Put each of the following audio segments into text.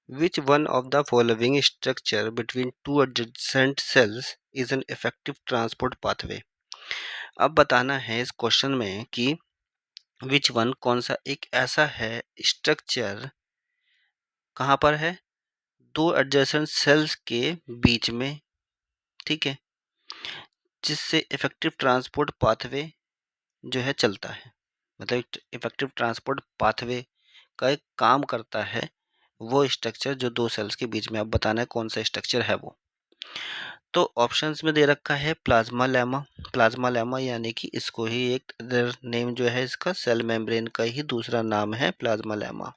Which one of the following structure between two adjacent cells is an effective transport pathway? अब बताना है इस question में कि विच वन कौन सा एक ऐसा है स्ट्रक्चर कहाँ पर है, दो एडजेसेंट सेल्स के बीच में, ठीक है, जिससे इफेक्टिव ट्रांसपोर्ट पाथवे जो है चलता है, मतलब इफेक्टिव ट्रांसपोर्ट पाथवे का एक काम करता है वो स्ट्रक्चर जो दो सेल्स के बीच में। अब बताना है कौन सा स्ट्रक्चर है वो। तो ऑप्शंस में दे रखा है प्लाज्मा लेमा। प्लाज्मा लेमा यानी कि इसको ही एक नेम जो है इसका सेल मेम्ब्रेन का ही दूसरा नाम है प्लाज्मा लेमा।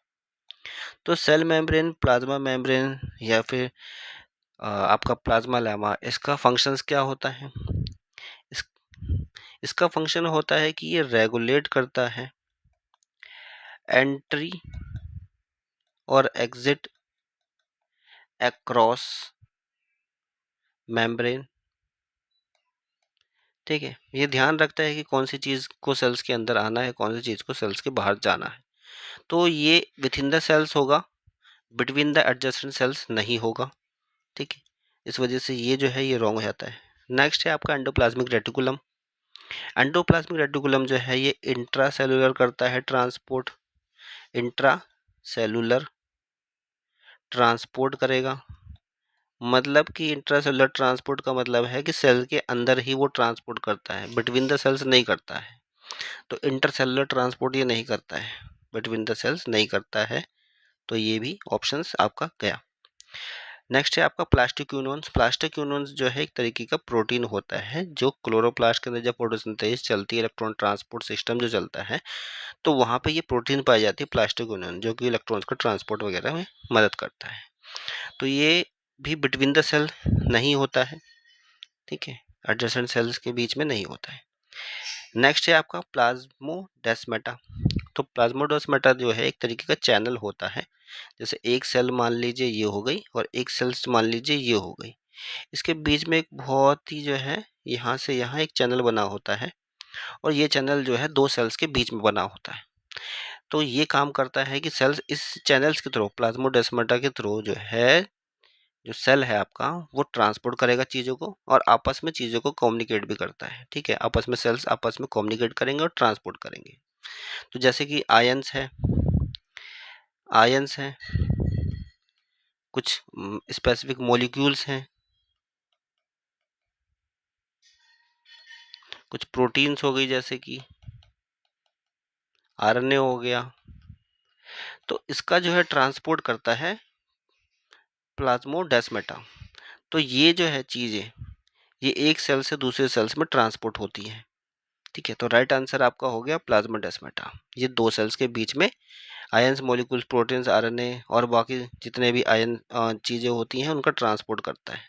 तो सेल मेम्ब्रेन, प्लाज्मा मेम्ब्रेन या फिर आपका प्लाज्मा लेमा, इसका फंक्शंस क्या होता है? इस, इसका फंक्शन होता है कि ये रेगुलेट करता है एंट्री और एग्जिट अक्रॉस मेम्ब्रेन, ठीक है। ये ध्यान रखता है कि कौन सी चीज़ को सेल्स के अंदर आना है, कौन सी चीज़ को सेल्स के बाहर जाना है। तो ये विद इन द सेल्स होगा, बिटवीन द एडजेसेंट सेल्स नहीं होगा, ठीक है। इस वजह से ये जो है ये रॉन्ग हो जाता है। नेक्स्ट है आपका एंडोप्लाज्मिक रेटिकुलम। एंडोप्लाज्मिक रेटिकुलम जो है ये इंट्रा सेलुलर करता है ट्रांसपोर्ट, इंट्रा सेलुलर ट्रांसपोर्ट करेगा। मतलब कि इंट्रासेलुलर ट्रांसपोर्ट का मतलब है कि सेल के अंदर ही वो ट्रांसपोर्ट करता है, बिटवीन द सेल्स नहीं करता है। तो इंटरसेलुलर ट्रांसपोर्ट ये नहीं करता है, बिटवीन द सेल्स नहीं करता है। तो ये भी ऑप्शंस आपका गया। नेक्स्ट है आपका प्लास्टिक्यूनोन्स। प्लास्टिक्यूनोन्स जो है एक तरीके का प्रोटीन होता है जो क्लोरोप्लास्ट के अंदर जब फोटोसिंथेसिस चलती है, इलेक्ट्रॉन ट्रांसपोर्ट सिस्टम जो चलता है, तो वहाँ पे ये प्रोटीन पाई जाती है प्लास्टिक्यूनोन, जो कि इलेक्ट्रॉन्स का ट्रांसपोर्ट वगैरह में मदद करता है। तो ये भी बिटवीन द सेल नहीं होता है, ठीक है, एडजेसेंट सेल्स के बीच में नहीं होता है। नेक्स्ट है आपका प्लाज्मोडेस्माटा। तो प्लाज्मोडेस्माटा जो है एक तरीके का चैनल होता है। जैसे एक सेल मान लीजिए ये हो गई और एक सेल मान लीजिए ये हो गई, इसके बीच में एक बहुत ही जो है यहाँ से यहाँ एक चैनल बना होता है और ये चैनल जो है दो सेल्स के बीच में बना होता है। तो ये काम करता है कि सेल्स इस चैनल्स के थ्रू, प्लाज्मोडेस्माटा के थ्रू जो है, जो सेल है आपका वो ट्रांसपोर्ट करेगा चीज़ों को और आपस में चीज़ों को कम्युनिकेट भी करता है, ठीक है। आपस में सेल्स आपस में कम्युनिकेट करेंगे और ट्रांसपोर्ट करेंगे। तो जैसे कि आयंस है, आयंस हैं, कुछ स्पेसिफिक मॉलिक्यूल्स हैं, कुछ प्रोटीन्स हो गई जैसे कि आरएनए हो गया। तो इसका जो है ट्रांसपोर्ट करता है प्लाज्मोडेस्माटा। तो ये जो है चीज़ें ये एक सेल से दूसरे सेल्स में ट्रांसपोर्ट होती हैं, ठीक है। तो राइट आंसर आपका हो गया प्लाज्मोडेस्माटा। ये दो सेल्स के बीच में आयंस, मॉलिक्यूल्स, प्रोटीन्स, आरएनए और बाकी जितने भी आयन चीज़ें होती हैं उनका ट्रांसपोर्ट करता है।